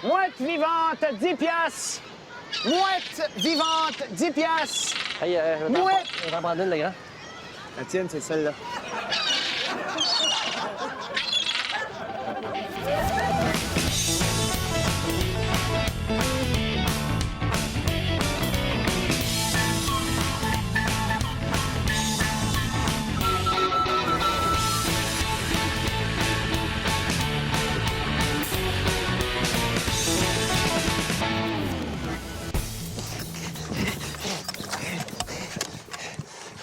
Mouette vivante, 10 piastres. Mouette vivante, 10 piastres. Hey, Mouette! on va prendre une, le grand. La tienne, c'est celle-là.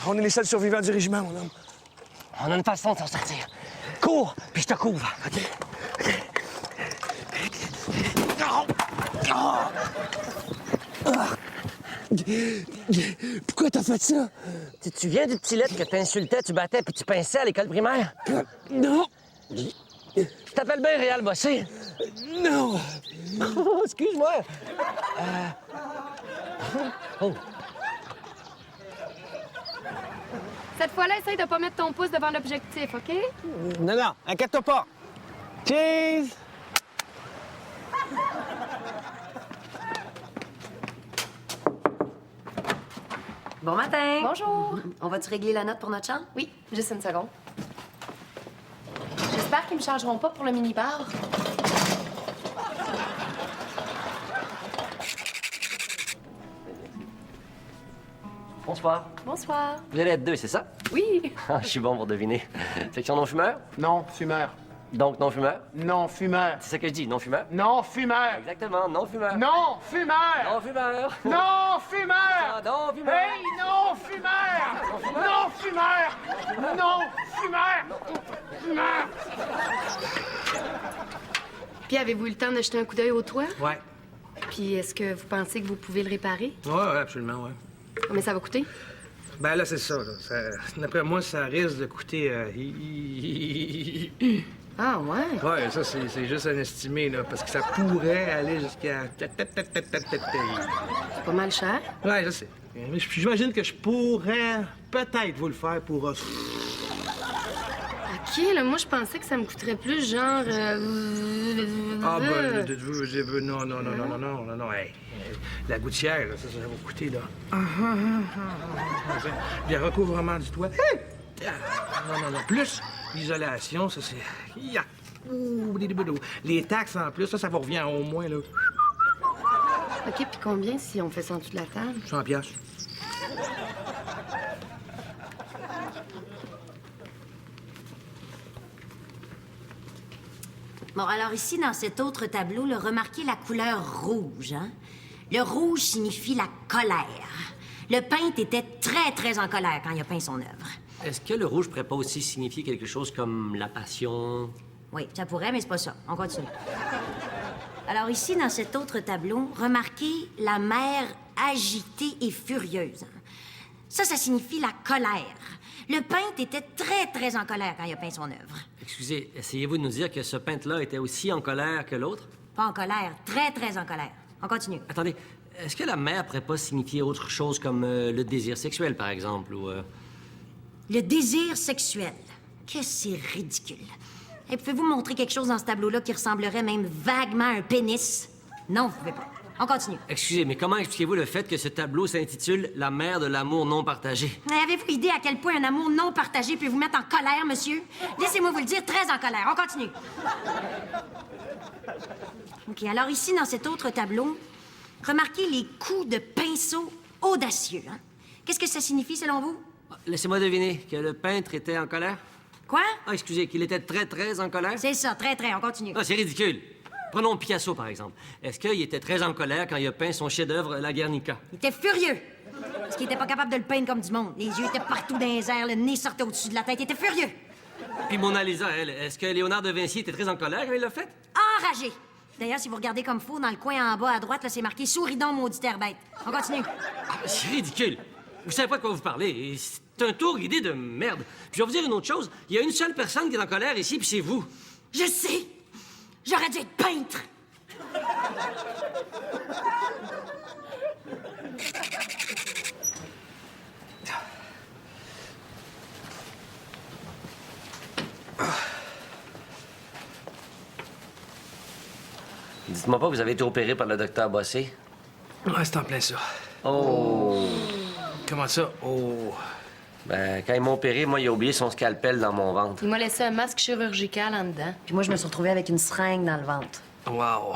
On est les seuls survivants du régiment, mon homme. On a une façon de s'en sortir. Cours, puis je te couvre. OK. Pourquoi t'as fait ça? Tu te souviens du petit lettre que t'insultais, tu battais puis tu pinçais à l'école primaire? Non! Je t'appelle bien Réal Bossé. Non! Oh, excuse-moi. Oh. Cette fois-là, essaye de pas mettre ton pouce devant l'objectif, OK? Non, non, inquiète-toi pas. Cheese! Bon matin. Bonjour. On va-tu régler la note pour notre chambre? Oui, juste une seconde. J'espère qu'ils me chargeront pas pour le mini-bar. Bonsoir. Bonsoir. Vous allez être deux, c'est ça? Oui. Ah, je suis bon pour deviner. Section non-fumeur? Non, fumeur. Donc non-fumeur? Non, fumeur. C'est ça que je dis, non-fumeur? Non, fumeur. Exactement, non-fumeur. Non, fumeur. Non-fumeur. Non, fumeur. Ah, non-fumeur. Hey, non, fumeur. Non, fumeur. Non, fumeur. Fumeur. Puis avez-vous eu le temps de jeter un coup d'œil au toit? Ouais. Puis est-ce que vous pensez que vous pouvez le réparer? Ouais, absolument, ouais. Combien ça va coûter? Ben là, c'est ça, là. D'après moi, ça risque de coûter... Ah ouais? Ouais, ça, c'est juste un estimé, là, parce que ça pourrait aller jusqu'à... C'est pas mal cher. Ouais, je sais. Mais j'imagine que je pourrais peut-être vous le faire pour... OK, là, moi, je pensais que ça me coûterait plus, genre... Ah, ben, non, hey. La gouttière, là, ça va vous coûter, là. Bien, recouvrement du toit. Hey! Non. Plus l'isolation, ça, c'est... Ya! Ouh, les taxes en plus, ça vous revient au moins, là, OK, puis combien si on fait ça en dessous de la table? 100 piastres. Bon, alors ici, dans cet autre tableau, là, remarquez la couleur rouge, hein? Le rouge signifie la colère. Le peintre était très, très en colère quand il a peint son œuvre. Est-ce que le rouge pourrait pas aussi signifier quelque chose comme la passion? Oui, ça pourrait, mais c'est pas ça. On continue. Alors ici, dans cet autre tableau, remarquez la mer agitée et furieuse. Ça signifie la colère. Le peintre était très, très en colère quand il a peint son œuvre. Excusez, essayez-vous de nous dire que ce peintre-là était aussi en colère que l'autre? Pas en colère, très, très en colère. On continue. Attendez, est-ce que la mer pourrait pas signifier autre chose comme le désir sexuel, par exemple, ou... Le désir sexuel. Que c'est ridicule. Et pouvez-vous me montrer quelque chose dans ce tableau-là qui ressemblerait même vaguement à un pénis? Non, vous pouvez pas. On continue. Excusez, mais comment expliquez-vous le fait que ce tableau s'intitule « La mer de l'amour non partagé » ? Mais avez-vous idée à quel point un amour non partagé peut vous mettre en colère, monsieur? Laissez-moi vous le dire, très en colère. On continue. OK, alors ici, dans cet autre tableau, remarquez les coups de pinceau audacieux. Hein? Qu'est-ce que ça signifie, selon vous? Laissez-moi deviner que le peintre était en colère. Quoi? Ah, excusez, qu'il était très, très en colère? C'est ça, très, très. On continue. Ah, c'est ridicule. Prenons Picasso, par exemple. Est-ce qu'il était très en colère quand il a peint son chef-d'œuvre, La Guernica? Il était furieux. Parce qu'il était pas capable de le peindre comme du monde. Les yeux étaient partout dans les airs, le nez sortait au-dessus de la tête. Il était furieux. Puis Mona Lisa, elle, est-ce que Léonard de Vinci était très en colère quand il l'a fait? Enragé. D'ailleurs, si vous regardez comme faux, dans le coin en bas à droite, là, c'est marqué « Souris donc, maudit air bête ». On continue. Ah, c'est ridicule. Vous savez pas de quoi vous parlez. C'est un tour guidé de merde. Puis je vais vous dire une autre chose. Il y a une seule personne qui est en colère ici, puis c'est vous. Je sais. J'aurais dû être peintre. Dites-moi pas que vous avez été opéré par le docteur Bossé. Ouais, c'est en plein ça. Oh! Comment ça? Oh. Ben, quand ils m'ont opéré, moi, il a oublié son scalpel dans mon ventre. Il m'a laissé un masque chirurgical en dedans. Puis moi, je me suis retrouvée avec une seringue dans le ventre. Wow.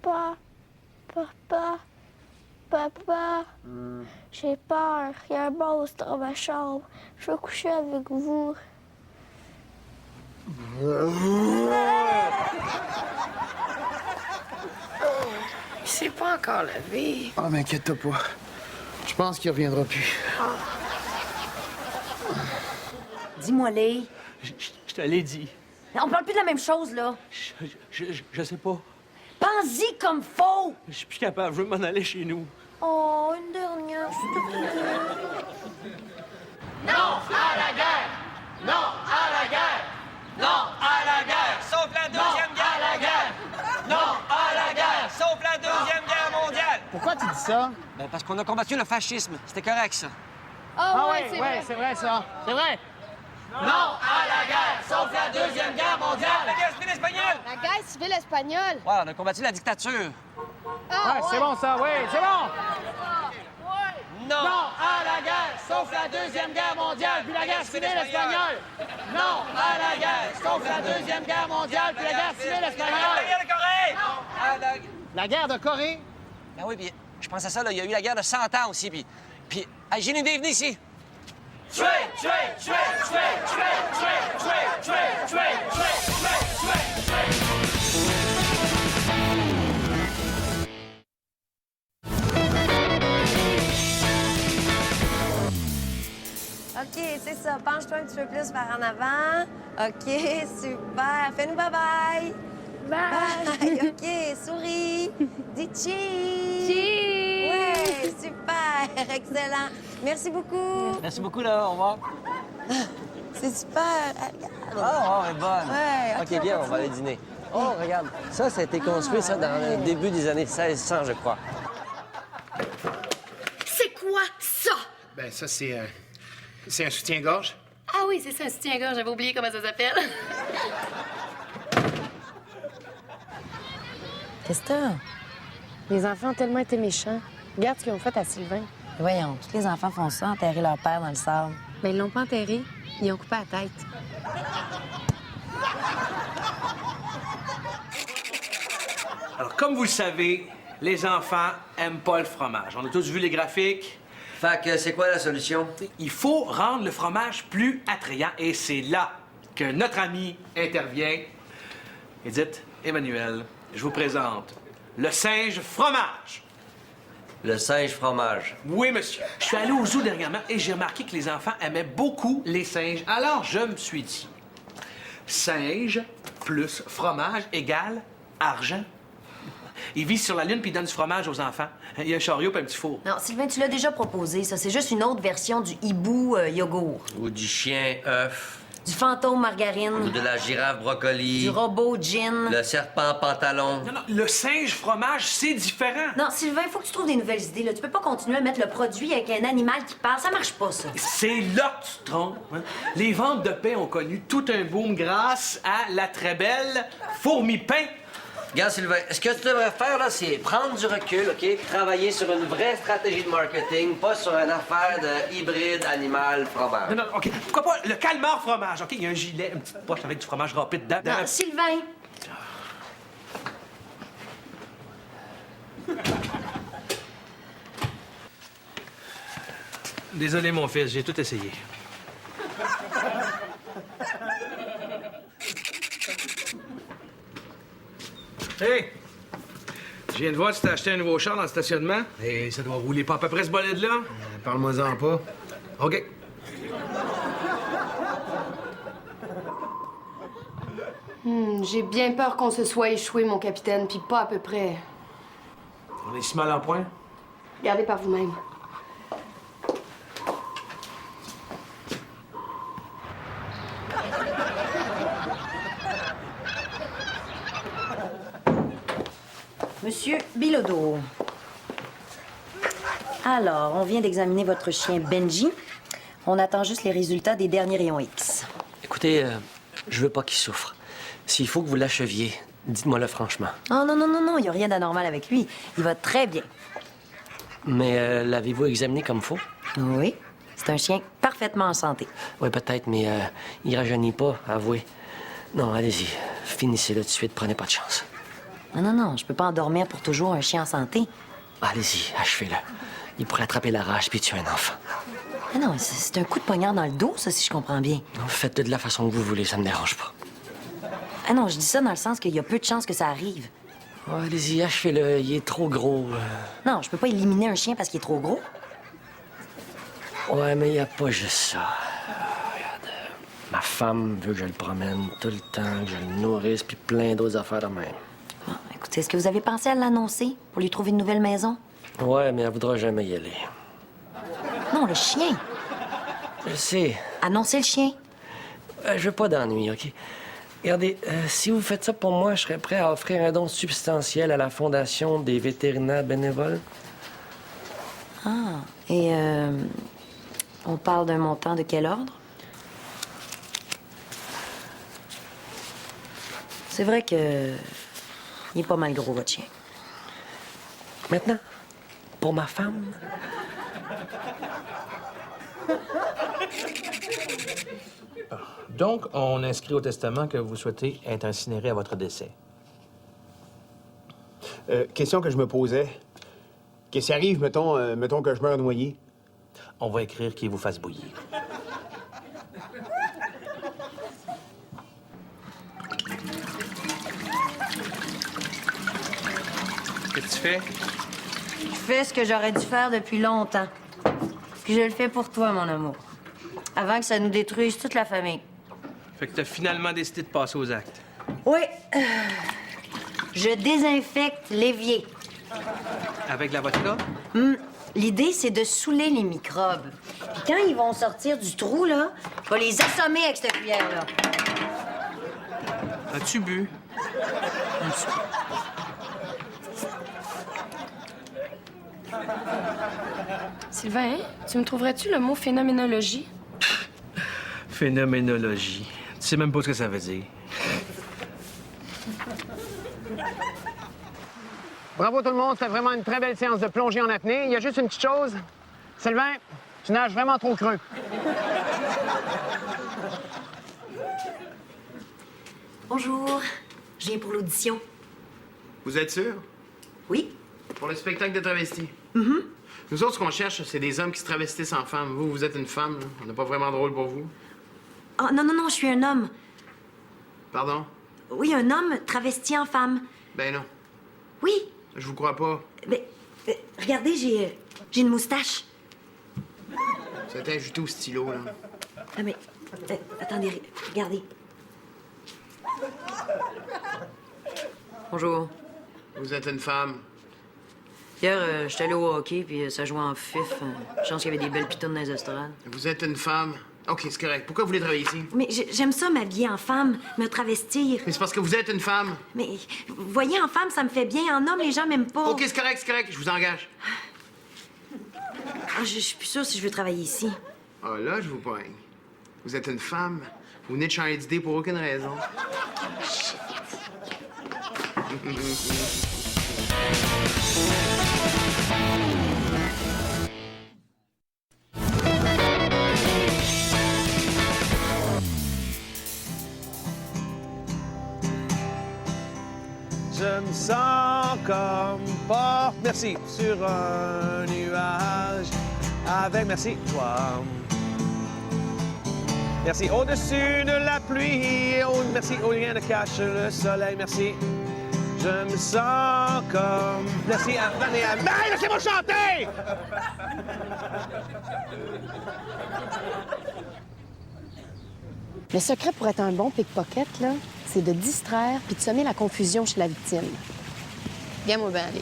Papa, papa, papa, j'ai peur. Il y a un monstre dans ma chambre. Je veux coucher avec vous. Il s'est pas encore levé. Ah, mais inquiète-toi pas. Je pense qu'il reviendra plus. Dis-moi, les. Je te l'ai dit. On parle plus de la même chose, là. Je sais pas. Pense-y comme faut. Je suis plus capable. Je veux m'en aller chez nous. Oh, une dernière, s'il te plaît. Sauf la Deuxième Guerre mondiale! Non à la guerre! Sauf la Deuxième Guerre mondiale! Pourquoi tu dis ça? Ben, parce qu'on a combattu le fascisme. C'était correct, ça. Ah ouais, c'est vrai. c'est vrai, ça. C'est vrai. Non à la guerre! Sauf la Deuxième Guerre mondiale! La guerre civile espagnole! La guerre civile espagnole. Ouais, on a combattu la dictature. Ouais, c'est bon, ça. Oui, c'est bon. Non à la guerre! Sauf la Deuxième Guerre mondiale! Puis la guerre civile espagnole! Non à la guerre! Sauf la Deuxième Guerre mondiale! Puis la guerre civile espagnole! La guerre de Corée! Non à la... La guerre de Corée. Ben oui, puis je pense à ça, là. Il y a eu la guerre de 100 ans aussi, puis hey, j'ai une idée, venez ici! Tuer! Tuer! Tuer! Tuer! Tuer! Tuer! Tuer! Tuer! Tuer! Tuer! OK, c'est ça. Penche-toi un petit peu plus par en avant. OK, super. Fais-nous bye-bye. Bye. OK, souris. Dis cheese. Cheese. Ouais, super. Excellent. Merci beaucoup. Merci beaucoup, là. Au revoir. C'est super. Regarde. Oh, elle est bonne. Ouais, OK, bien, on va aller dîner. Oh, regarde. Ça a été construit, ça, dans le début des années 1600, je crois. C'est quoi ça? Ben, ça, c'est un soutien-gorge. Ah oui, c'est ça, un soutien-gorge. J'avais oublié comment ça s'appelle. Qu'est-ce que t'as? Les enfants ont tellement été méchants. Regarde ce qu'ils ont fait à Sylvain. Voyons, tous les enfants font ça, enterrer leur père dans le sable. Ben, ils l'ont pas enterré. Ils ont coupé la tête. Alors, comme vous le savez, les enfants aiment pas le fromage. On a tous vu les graphiques. Fait que c'est quoi la solution? Il faut rendre le fromage plus attrayant et c'est là que notre ami intervient. Edith, Emmanuel, je vous présente le singe fromage. Le singe fromage. Oui, monsieur. Je suis allé au zoo dernièrement et j'ai remarqué que les enfants aimaient beaucoup les singes. Alors, je me suis dit, singe plus fromage égale argent. Il vit sur la lune puis il donne du fromage aux enfants. Il y a un chariot puis un petit four. Non, Sylvain, tu l'as déjà proposé, ça. C'est juste une autre version du hibou yogourt. Ou du chien œuf. Du fantôme Ou margarine. de la girafe brocoli. Du robot gin. Le serpent pantalon. Non, non, le singe fromage, c'est différent. Non, Sylvain, il faut que tu trouves des nouvelles idées. Là. Tu peux pas continuer à mettre le produit avec un animal qui parle. Ça marche pas, ça. C'est là que tu te trompes. Hein? Les ventes de pain ont connu tout un boom grâce à la très belle fourmi-pain. Regarde, Sylvain, ce que tu devrais faire, là, c'est prendre du recul, OK? Travailler sur une vraie stratégie de marketing, pas sur une affaire de hybride animal-fromage. Non, non, OK. Pourquoi pas le calmar fromage, OK? Il y a un gilet, une petite poche avec du fromage râpé dedans. Non, Sylvain. Désolé, mon fils, j'ai tout essayé. Hey! Je viens de voir que tu t'as acheté un nouveau char dans le stationnement. Et ça doit rouler pas à peu près ce bolide-là. Parle-moi-en pas. OK. J'ai bien peur qu'on se soit échoué, mon capitaine, puis pas à peu près. On est si mal en point. Regardez par vous-même. Monsieur Bilodeau. Alors, on vient d'examiner votre chien Benji. On attend juste les résultats des derniers rayons X. Écoutez, je veux pas qu'il souffre. S'il faut que vous l'acheviez, dites-moi-le franchement. Oh non, il n'y a rien d'anormal avec lui. Il va très bien. Mais l'avez-vous examiné comme faut? Oui, c'est un chien parfaitement en santé. Oui, peut-être, mais il rajeunit pas, avouez. Non, allez-y. Finissez-le tout de suite, prenez pas de chance. Non, je peux pas endormir pour toujours un chien en santé. Allez-y, achevez-le. Il pourrait attraper la rage puis tuer un enfant. Ah non, c'est un coup de poignard dans le dos, ça, si je comprends bien. Non, faites-le de la façon que vous voulez, ça me dérange pas. Ah non, je dis ça dans le sens qu'il y a peu de chances que ça arrive. Oh, allez-y, achevez-le. Il est trop gros. Non, je peux pas éliminer un chien parce qu'il est trop gros. Ouais, mais il n'y a pas juste ça. Regarde, ma femme veut que je le promène tout le temps, que je le nourrisse, puis plein d'autres affaires de même. Bon, écoutez, est-ce que vous avez pensé à l'annoncer pour lui trouver une nouvelle maison? Ouais, mais elle voudra jamais y aller. Non, le chien. Je sais. Annoncer le chien. Je veux pas d'ennui, OK? Regardez, si vous faites ça pour moi, je serais prêt à offrir un don substantiel à la Fondation des vétérinaires bénévoles. Ah, et on parle d'un montant de quel ordre? C'est vrai que il est pas mal gros, votre chien. Maintenant, pour ma femme... Donc, on inscrit au testament que vous souhaitez être incinéré à votre décès. Question que je me posais. Qu'est-ce qui arrive, mettons que je meurs noyé? On va écrire qu'il vous fasse bouillir. Qu'est-ce que tu fais? Je fais ce que j'aurais dû faire depuis longtemps. Puis je le fais pour toi, mon amour. Avant que ça nous détruise toute la famille. Fait que t'as finalement décidé de passer aux actes. Oui. Je désinfecte l'évier. Avec la vodka? L'idée, c'est de saouler les microbes. Puis quand ils vont sortir du trou, là, je vais les assommer avec cette cuillère-là. As-tu bu? Sylvain, tu me trouverais-tu le mot phénoménologie? Phénoménologie. Tu sais même pas ce que ça veut dire. Bravo tout le monde, c'était vraiment une très belle séance de plongée en apnée. Il y a juste une petite chose. Sylvain, tu nages vraiment trop creux. Bonjour. Je viens pour l'audition. Vous êtes sûr? Oui? Pour le spectacle de travestis? Nous autres, ce qu'on cherche, c'est des hommes qui se travestissent en femmes. Vous êtes une femme, là. On n'est pas vraiment drôle pour vous. Oh, non, je suis un homme. Pardon? Oui, un homme travesti en femme. Ben non. Oui. Je vous crois pas. Mais, regardez, j'ai une moustache. C'était ajouté au stylo, là. Ah, mais, attendez, regardez. Bonjour. Vous êtes une femme. Hier, j'étais allé au hockey, puis ça jouait en fif. Je pense qu'il y avait des belles pitounes dans les estrades. Vous êtes une femme. OK, c'est correct. Pourquoi vous voulez travailler ici? Mais j'aime ça, m'habiller en femme, me travestir. Mais c'est parce que vous êtes une femme. Mais, vous voyez, en femme, ça me fait bien. En homme, les gens m'aiment pas. OK, c'est correct. Je vous engage. Ah, je suis plus sûre si je veux travailler ici. Ah, là, je vous poigne. Vous êtes une femme. Vous venez de changer d'idée pour aucune raison. Je me sens comme porte, merci, sur un nuage, avec, merci, toi. Merci, au-dessus de la pluie, merci, où rien ne cache le soleil, merci. Je me sens comme... Merci, attendez, mais laissez-moi chanter! Le secret pour être un bon pickpocket, là, c'est de distraire puis de semer la confusion chez la victime. Viens, moi, ben aller.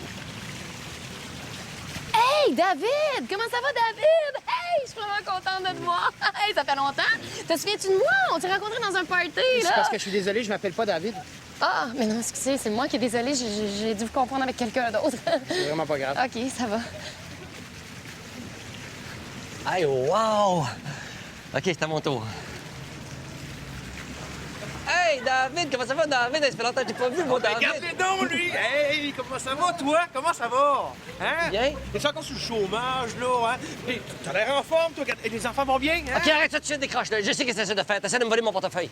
Hey, David! Comment ça va, David? Hey, je suis vraiment contente de te voir. Hey, ça fait longtemps. Te souviens-tu de moi? On s'est rencontrés dans un party, là. C'est parce que je suis désolé, je m'appelle pas David. Ah, mais non, excusez, c'est moi qui est désolée. J'ai dû vous confondre avec quelqu'un d'autre. C'est vraiment pas grave. OK, ça va. Hey, wow! OK, c'est à mon tour. Hey, David, comment ça va, David? Ça fait longtemps que j'ai pas vu, mon David. Regardez donc, lui! Hey, comment ça va, toi? Comment ça va? Hein? Bien. T'es encore sur le chômage, là, hein? Hey, t'as l'air en forme, toi. Et les enfants vont bien, hein? OK, arrête ça tout de suite, décroche. Là. Je sais ce que t'essaies de faire. T'essaies de me voler mon portefeuille.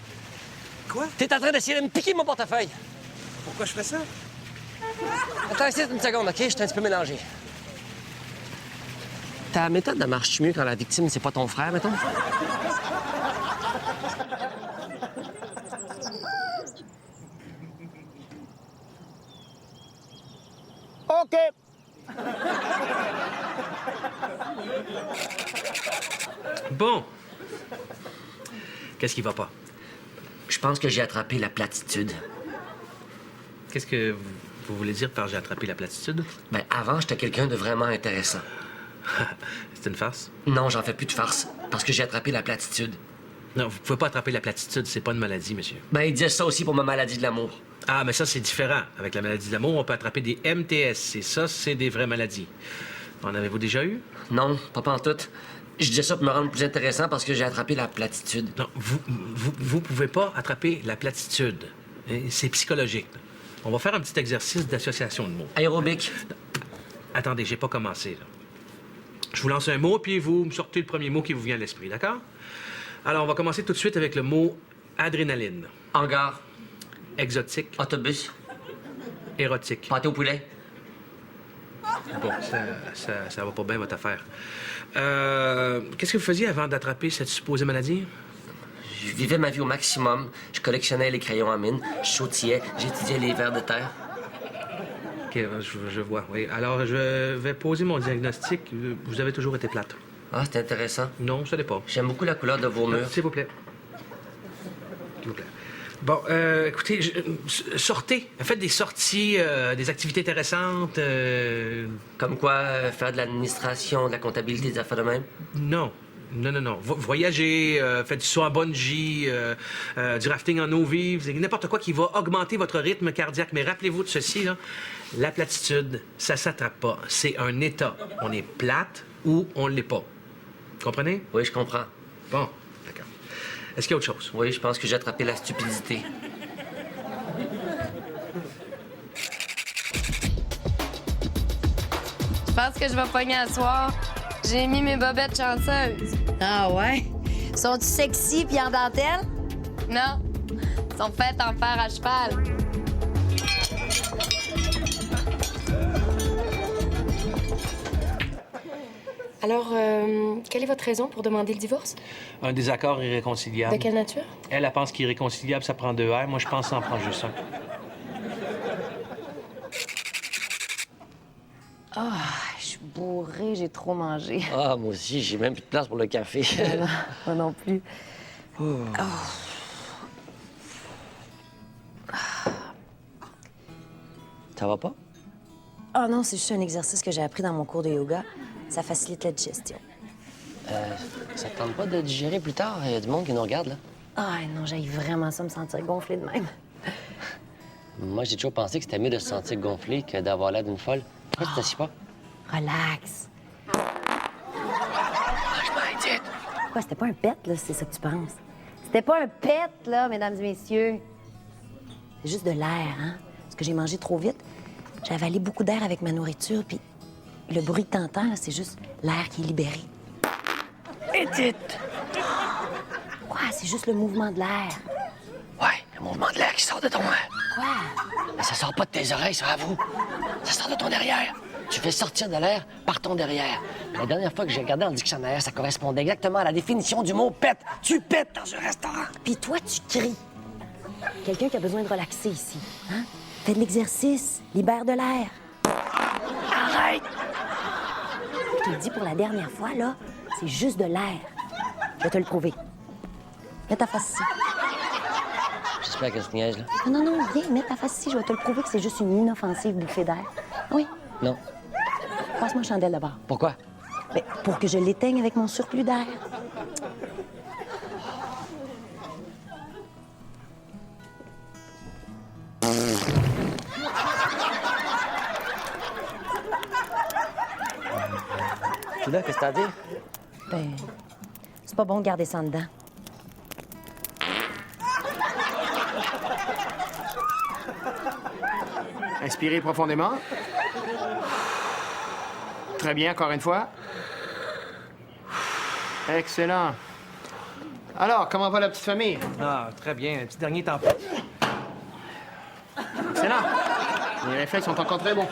Quoi? T'es en train d'essayer de me piquer mon portefeuille. Pourquoi je fais ça? Attends ici une seconde, OK? Je suis un petit peu mélangé. Ta méthode ne marche mieux quand la victime, c'est pas ton frère, mettons? OK. Bon. Qu'est-ce qui va pas? Je pense que j'ai attrapé la platitude. Qu'est-ce que vous voulez dire par j'ai attrapé la platitude? Ben, avant, j'étais quelqu'un de vraiment intéressant. C'est une farce? Non, j'en fais plus de farce, parce que j'ai attrapé la platitude. Non, vous pouvez pas attraper la platitude, c'est pas une maladie, monsieur. Ben, ils disaient ça aussi pour ma maladie de l'amour. Ah, mais ça, c'est différent. Avec la maladie de l'amour, on peut attraper des MTS. Et ça, c'est des vraies maladies. En avez-vous déjà eu? Non, pas pantoute. Je disais ça pour me rendre plus intéressant parce que j'ai attrapé la platitude. Non, vous pouvez pas attraper la platitude. Hein, c'est psychologique. On va faire un petit exercice d'association de mots. Aérobic. Attendez, j'ai pas commencé, là. Je vous lance un mot, puis vous me sortez le premier mot qui vous vient à l'esprit, d'accord? Alors, on va commencer tout de suite avec le mot adrénaline. Hangar. Exotique. Autobus. Érotique. Pâté au poulet. Bon, ça va pas bien, votre affaire. Qu'est-ce que vous faisiez avant d'attraper cette supposée maladie? Je vivais ma vie au maximum. Je collectionnais les crayons à mine. Je sautillais. J'étudiais les vers de terre. OK, je vois, oui. Alors, je vais poser mon diagnostic. Vous avez toujours été plate. Ah, c'est intéressant. Non, ça l'est pas. J'aime beaucoup la couleur de vos murs. S'il vous plaît. S'il vous plaît. Bon, écoutez, sortez. Faites des sorties, des activités intéressantes. Comme quoi, faire de l'administration, de la comptabilité, des affaires de même? Non. Non. Voyagez, faites du saut en bungee, du rafting en eau vive, n'importe quoi qui va augmenter votre rythme cardiaque. Mais rappelez-vous de ceci, là. La platitude, ça s'attrape pas. C'est un état. On est plate ou on l'est pas. Comprenez? Oui, je comprends. Bon, d'accord. Est-ce qu'il y a autre chose? Oui, je pense que j'ai attrapé la stupidité. Je pense que je vais pogner à soir. J'ai mis mes bobettes chanceuses. Ah ouais? Sont-tu sexy puis en dentelle? Non, ils sont faites en fer à cheval. Alors, quelle est votre raison pour demander le divorce? Un désaccord irréconciliable. De quelle nature? Elle pense qu'irréconciliable, ça prend 2 R. Moi, je pense que ça en prend juste un. Ah, je suis bourrée, j'ai trop mangé. Ah, moi aussi, j'ai même plus de place pour le café. Non, moi non plus. Oh. Ça va pas? Ah non, c'est juste un exercice que j'ai appris dans mon cours de yoga. Ça facilite la digestion. Ça te tente pas de digérer plus tard? Il y a du monde qui nous regarde, là. Ah non, j'aille vraiment ça me sentir gonflé de même. Moi, j'ai toujours pensé que c'était mieux de se sentir gonflé que d'avoir l'air d'une folle. Pourquoi tu t'assis pas? Relax. Franchement, Edith. Quoi, c'était pas un pet, là, c'est ça que tu penses? C'était pas un pet, là, mesdames et messieurs. C'est juste de l'air, hein? Parce que j'ai mangé trop vite. J'ai avalé beaucoup d'air avec ma nourriture, puis le bruit que t'entends, là, c'est juste l'air qui est libéré. Edith! Quoi? C'est juste le mouvement de l'air. Ouais, le mouvement de l'air qui sort de ton air. Quoi? Mais ça sort pas de tes oreilles, ça avoue. Ça sort de ton derrière. Tu fais sortir de l'air par ton derrière. La dernière fois que j'ai regardé dans le dictionnaire, ça correspondait exactement à la définition du mot pète. Tu pètes dans un restaurant. Puis toi, tu cries. Quelqu'un qui a besoin de relaxer ici, hein? Fais de l'exercice, libère de l'air. Arrête! Je te le dis pour la dernière fois, là, c'est juste de l'air. Je vais te le prouver. Mets ta face ici. J'espère que tu niaises, là. Non, viens, mets ta face ici. Je vais te le prouver que c'est juste une inoffensive bouffée d'air. Oui, Non. passe-moi la chandelle d'abord. Pourquoi? Ben, pour que je l'éteigne avec mon surplus d'air. Puis là, qu'est-ce que t'as à dire? Ben, c'est pas bon de garder ça en dedans. Inspirez profondément. Très bien, encore une fois. Excellent. Alors, comment va la petite famille? Ah, très bien. Un petit dernier temps. Excellent. Les réflexes sont encore très bons.